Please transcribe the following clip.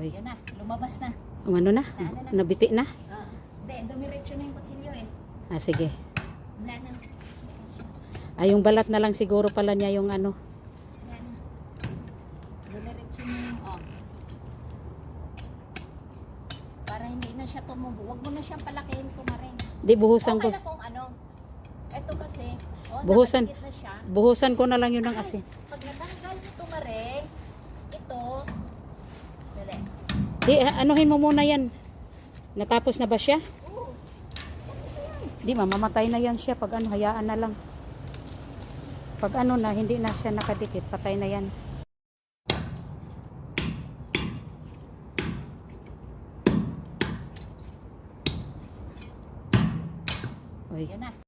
Uy. Yun na, lumabas na. Ano na? Nabiti na? Hindi, dumiretso na yung kutsilyo eh. Ah, sige. Wala na. Ay, yung balat na lang siguro pala niya yung ano. Wala na. Dumiretso na yung, para hindi na siya tumubo. Huwag mo na siyang palakihin kumarin. Di, buhusan ko. Okay na kung ano. Ito kasi, Buhusan. nakadikit na siya. Buhusan ko na lang yun ng asin. Pag natanggal ito maring, ito, dali. Di, anuhin mo muna yan. Natapos na ba siya? Oo. Di, mamamatay na yan siya. Pag ano, hayaan na lang. Pag ano na, hindi na siya nakadikit, patay na yan. Uy. Yun na.